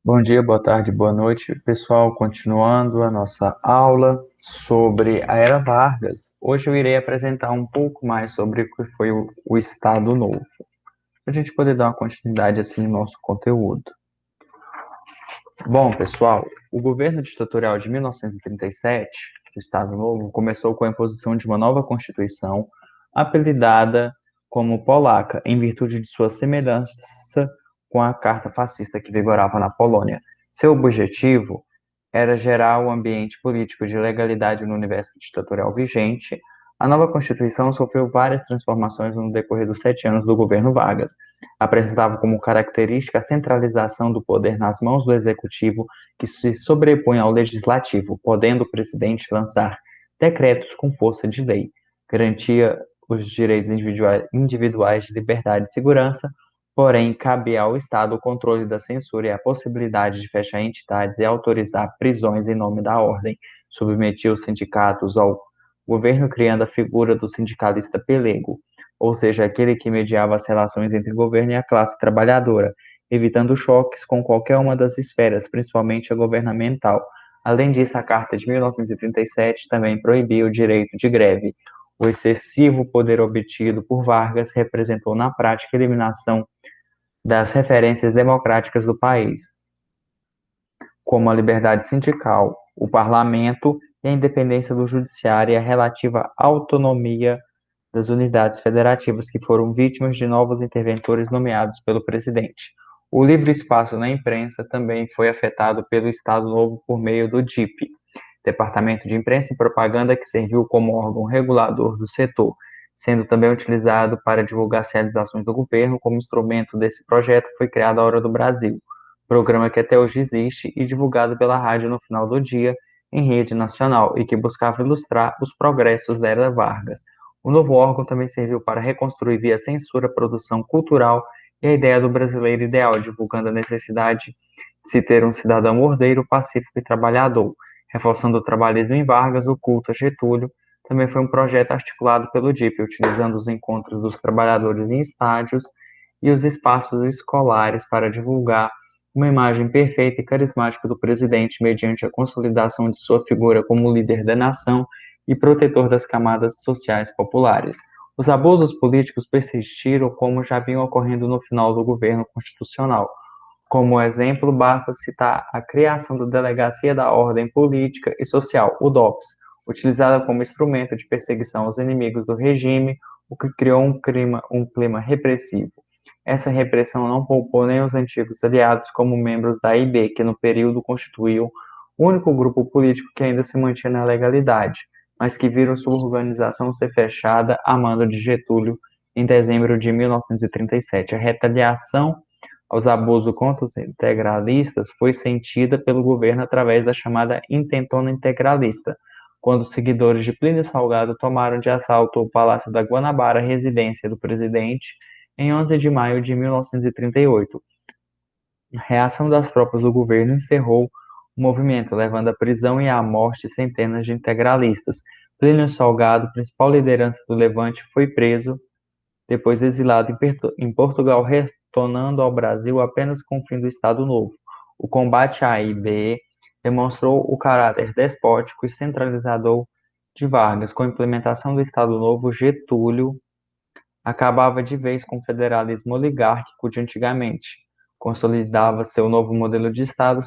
Bom dia, boa tarde, boa noite, pessoal. Continuando a nossa aula sobre a Era Vargas. Hoje eu irei apresentar um pouco mais sobre o que foi o Estado Novo, para a gente poder dar uma continuidade assim no nosso conteúdo. Bom, pessoal, o governo ditatorial de 1937, do Estado Novo, começou com a imposição de uma nova Constituição, apelidada como Polaca, em virtude de sua semelhança com a Carta Fascista que vigorava na Polônia. Seu objetivo era gerar um ambiente político de legalidade no universo ditatorial vigente. A nova Constituição sofreu várias transformações no decorrer dos 7 anos do governo Vargas. Apresentava como característica a centralização do poder nas mãos do executivo, que se sobrepõe ao legislativo, podendo o presidente lançar decretos com força de lei. Garantia os direitos individuais de liberdade e segurança, porém, cabe ao Estado o controle da censura e a possibilidade de fechar entidades e autorizar prisões em nome da ordem. Submetia os sindicatos ao governo, criando a figura do sindicalista pelego, ou seja, aquele que mediava as relações entre o governo e a classe trabalhadora, evitando choques com qualquer uma das esferas, principalmente a governamental. Além disso, a Carta de 1937 também proibia o direito de greve. O excessivo poder obtido por Vargas representou, na prática, a eliminação das referências democráticas do país, como a liberdade sindical, o parlamento e a independência do judiciário e a relativa autonomia das unidades federativas que foram vítimas de novos interventores nomeados pelo presidente. O livre espaço na imprensa também foi afetado pelo Estado Novo por meio do DIP, Departamento de Imprensa e Propaganda, que serviu como órgão regulador do setor, sendo também utilizado para divulgar as realizações do governo. Como instrumento desse projeto foi criada a Hora do Brasil, programa que até hoje existe e divulgado pela rádio no final do dia em rede nacional e que buscava ilustrar os progressos da Era Vargas. O novo órgão também serviu para reconstruir via censura a produção cultural e a ideia do brasileiro ideal, divulgando a necessidade de se ter um cidadão ordeiro, pacífico e trabalhador. Reforçando o trabalhismo em Vargas, o culto a Getúlio também foi um projeto articulado pelo DIP, utilizando os encontros dos trabalhadores em estádios e os espaços escolares para divulgar uma imagem perfeita e carismática do presidente, mediante a consolidação de sua figura como líder da nação e protetor das camadas sociais populares. Os abusos políticos persistiram, como já vinham ocorrendo no final do governo constitucional. Como exemplo, basta citar a criação da Delegacia da Ordem Política e Social, o DOPS, utilizada como instrumento de perseguição aos inimigos do regime, o que criou um clima repressivo. Essa repressão não poupou nem os antigos aliados, como membros da IB, que no período constituíam o único grupo político que ainda se mantinha na legalidade, mas que viram sua organização ser fechada a mando de Getúlio em dezembro de 1937. A retaliação aos abusos contra os integralistas foi sentida pelo governo através da chamada Intentona Integralista, quando os seguidores de Plínio Salgado tomaram de assalto o Palácio da Guanabara, residência do presidente, em 11 de maio de 1938. A reação das tropas do governo encerrou o movimento, levando à prisão e à morte centenas de integralistas. Plínio Salgado, principal liderança do Levante, foi preso, depois exilado em Portugal, retornando ao Brasil apenas com o fim do Estado Novo. O combate à IB demonstrou o caráter despótico e centralizador de Vargas. Com a implementação do Estado Novo, Getúlio acabava de vez com o federalismo oligárquico de antigamente. Consolidava seu novo modelo de Estado,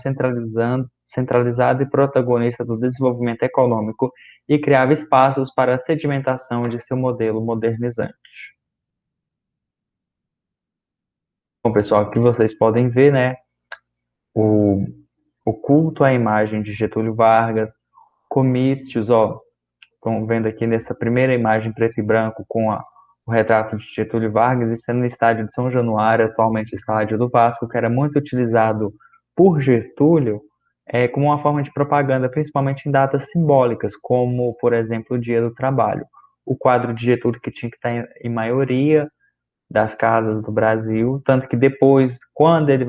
centralizado e protagonista do desenvolvimento econômico, e criava espaços para a sedimentação de seu modelo modernizante. Bom, pessoal, aqui vocês podem ver, né, o, o culto à imagem de Getúlio Vargas, comícios, ó, estão vendo aqui nessa primeira imagem preto e branco com o retrato de Getúlio Vargas, isso é no estádio de São Januário, atualmente estádio do Vasco, que era muito utilizado por Getúlio como uma forma de propaganda, principalmente em datas simbólicas, como, por exemplo, o Dia do Trabalho. O quadro de Getúlio que tinha que estar em maioria das casas do Brasil, tanto que depois, quando ele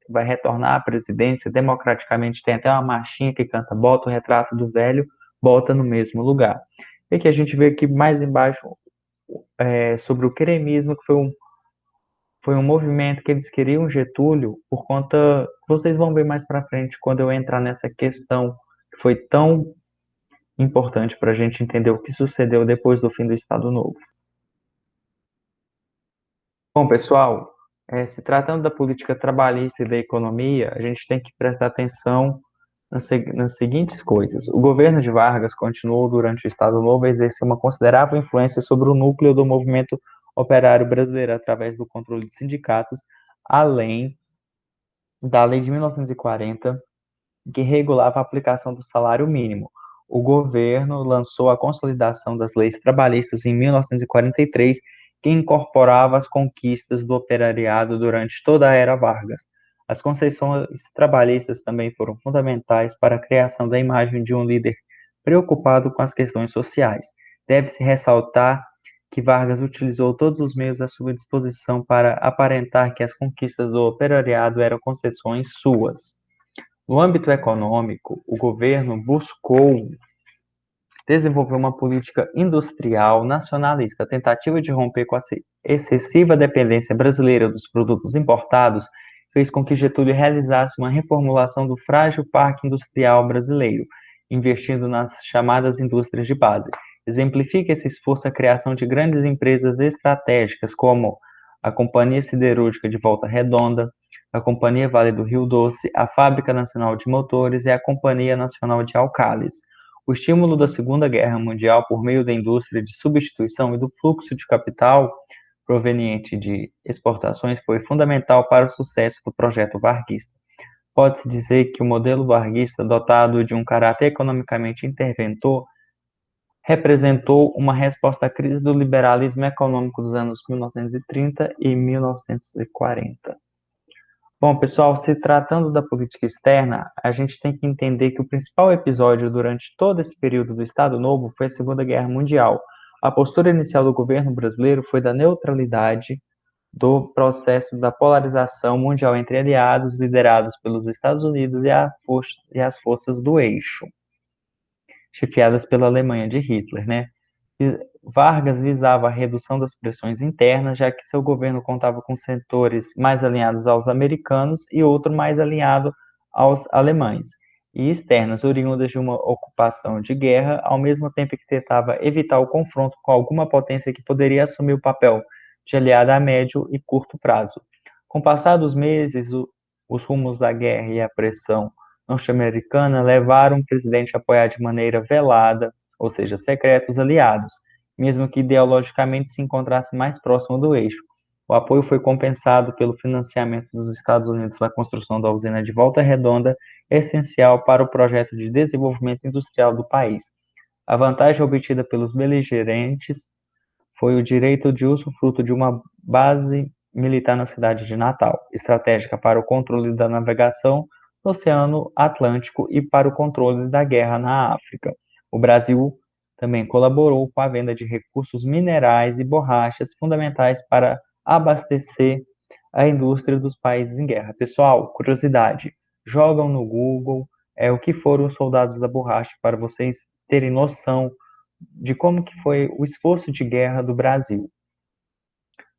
vai retornar à presidência, democraticamente tem até uma marchinha que canta "Bota o retrato do velho, bota no mesmo lugar". E aqui a gente vê aqui mais embaixo sobre o cremismo, que foi um movimento que eles queriam Getúlio por conta, vocês vão ver mais para frente quando eu entrar nessa questão que foi tão importante para a gente entender o que sucedeu depois do fim do Estado Novo. Bom, pessoal, se tratando da política trabalhista e da economia, a gente tem que prestar atenção nas seguintes coisas. O governo de Vargas continuou durante o Estado Novo a exercer uma considerável influência sobre o núcleo do movimento operário brasileiro através do controle de sindicatos, além da Lei de 1940, que regulava a aplicação do salário mínimo. O governo lançou a Consolidação das Leis Trabalhistas em 1943, que incorporava as conquistas do operariado durante toda a era Vargas. As concessões trabalhistas também foram fundamentais para a criação da imagem de um líder preocupado com as questões sociais. Deve-se ressaltar que Vargas utilizou todos os meios à sua disposição para aparentar que as conquistas do operariado eram concessões suas. No âmbito econômico, o governo buscou desenvolver uma política industrial nacionalista. A tentativa de romper com a excessiva dependência brasileira dos produtos importados fez com que Getúlio realizasse uma reformulação do frágil parque industrial brasileiro, investindo nas chamadas indústrias de base. Exemplifica esse esforço a criação de grandes empresas estratégicas, como a Companhia Siderúrgica de Volta Redonda, a Companhia Vale do Rio Doce, a Fábrica Nacional de Motores e a Companhia Nacional de Alcalis. O estímulo da Segunda Guerra Mundial por meio da indústria de substituição e do fluxo de capital proveniente de exportações foi fundamental para o sucesso do projeto varguista. Pode-se dizer que o modelo varguista, dotado de um caráter economicamente interventor, representou uma resposta à crise do liberalismo econômico dos anos 1930 e 1940. Bom, pessoal, se tratando da política externa, a gente tem que entender que o principal episódio durante todo esse período do Estado Novo foi a Segunda Guerra Mundial. A postura inicial do governo brasileiro foi da neutralidade do processo da polarização mundial entre aliados liderados pelos Estados Unidos e as forças do eixo, chefiadas pela Alemanha de Hitler, né? Vargas visava a redução das pressões internas, já que seu governo contava com setores mais alinhados aos americanos e outro mais alinhado aos alemães, e externas, oriundas de uma ocupação de guerra, ao mesmo tempo que tentava evitar o confronto com alguma potência que poderia assumir o papel de aliada a médio e curto prazo. Com o passar dos meses, os rumos da guerra e a pressão norte-americana levaram o presidente a apoiar de maneira velada, ou seja, secretos aliados, mesmo que ideologicamente se encontrasse mais próximo do eixo. O apoio foi compensado pelo financiamento dos Estados Unidos na construção da usina de Volta Redonda, essencial para o projeto de desenvolvimento industrial do país. A vantagem obtida pelos beligerantes foi o direito de usufruto de uma base militar na cidade de Natal, estratégica para o controle da navegação no Oceano Atlântico e para o controle da guerra na África. O Brasil também colaborou com a venda de recursos minerais e borrachas fundamentais para abastecer a indústria dos países em guerra. Pessoal, curiosidade, jogam no Google o que foram os soldados da borracha para vocês terem noção de como que foi o esforço de guerra do Brasil.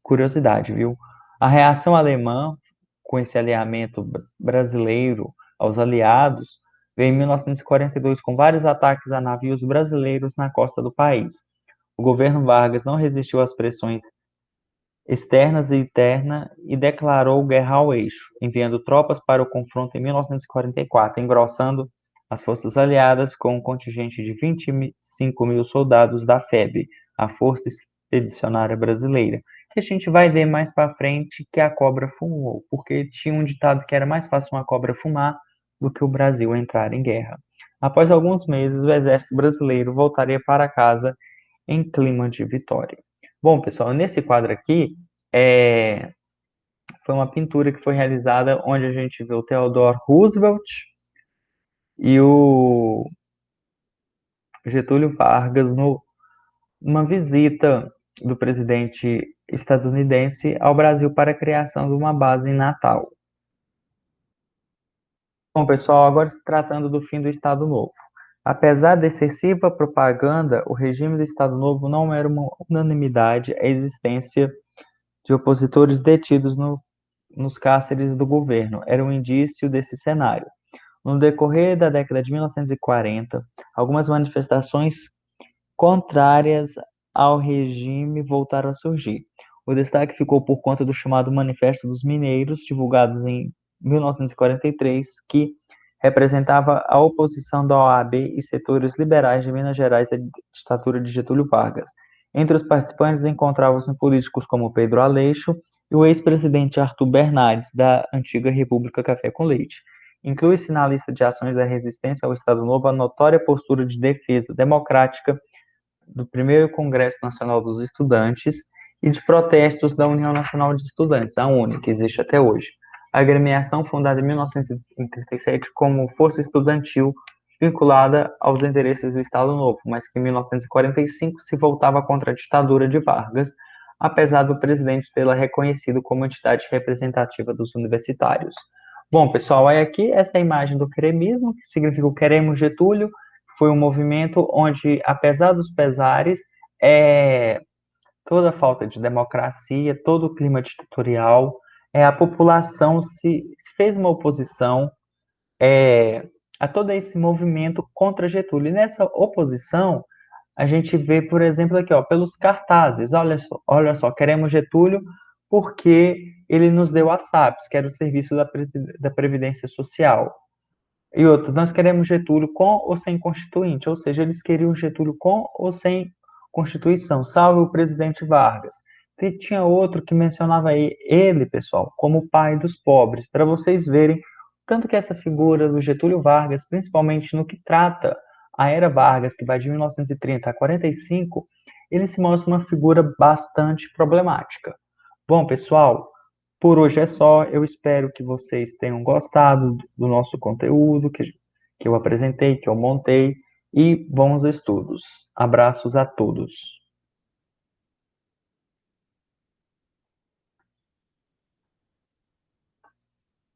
Curiosidade, viu? A reação alemã com esse alinhamento brasileiro aos aliados veio em 1942 com vários ataques a navios brasileiros na costa do país. O governo Vargas não resistiu às pressões externas e internas e declarou guerra ao eixo, enviando tropas para o confronto em 1944, engrossando as forças aliadas com um contingente de 25 mil soldados da FEB, a Força Expedicionária Brasileira, que a gente vai ver mais para frente que a cobra fumou, porque tinha um ditado que era mais fácil uma cobra fumar do que o Brasil entrar em guerra. Após alguns meses, o exército brasileiro voltaria para casa em clima de vitória. Bom, pessoal, nesse quadro aqui foi uma pintura que foi realizada onde a gente vê o Theodore Roosevelt e o Getúlio Vargas numa visita do presidente estadunidense ao Brasil para a criação de uma base em Natal. Bom, pessoal, agora se tratando do fim do Estado Novo. Apesar da excessiva propaganda, o regime do Estado Novo não era uma unanimidade a existência de opositores detidos nos cárceres do governo era um indício desse cenário. No decorrer da década de 1940, algumas manifestações contrárias ao regime voltaram a surgir. O destaque ficou por conta do chamado Manifesto dos Mineiros, divulgado em 1943, que representava a oposição da OAB e setores liberais de Minas Gerais à ditadura de Getúlio Vargas. Entre os participantes encontravam-se políticos como Pedro Aleixo e o ex-presidente Arthur Bernardes, da antiga República Café com Leite. Inclui-se na lista de ações da resistência ao Estado Novo a notória postura de defesa democrática do primeiro Congresso Nacional dos Estudantes e de protestos da União Nacional de Estudantes, a UNE, que existe até hoje. A agremiação, fundada em 1937 como força estudantil vinculada aos interesses do Estado Novo, mas que em 1945 se voltava contra a ditadura de Vargas, apesar do presidente tê-la reconhecido como entidade representativa dos universitários. Bom, pessoal, aí aqui essa é a imagem do queremismo, que significa o Queremos Getúlio. Foi um movimento onde, apesar dos pesares, toda a falta de democracia, todo o clima ditatorial, a população se fez uma oposição a todo esse movimento contra Getúlio. E nessa oposição, a gente vê, por exemplo, aqui, ó, pelos cartazes. Olha só, queremos Getúlio porque ele nos deu a SAPS, que era o Serviço da Previdência Social. E outro, nós queremos Getúlio com ou sem constituinte, ou seja, eles queriam Getúlio com ou sem constituição, salve o presidente Vargas. E tinha outro que mencionava ele, pessoal, como o pai dos pobres, para vocês verem tanto que essa figura do Getúlio Vargas, principalmente no que trata a era Vargas, que vai de 1930 a 45, ele se mostra uma figura bastante problemática. Bom, pessoal, por hoje é só. Eu espero que vocês tenham gostado do nosso conteúdo que eu apresentei, que eu montei. E bons estudos. Abraços a todos.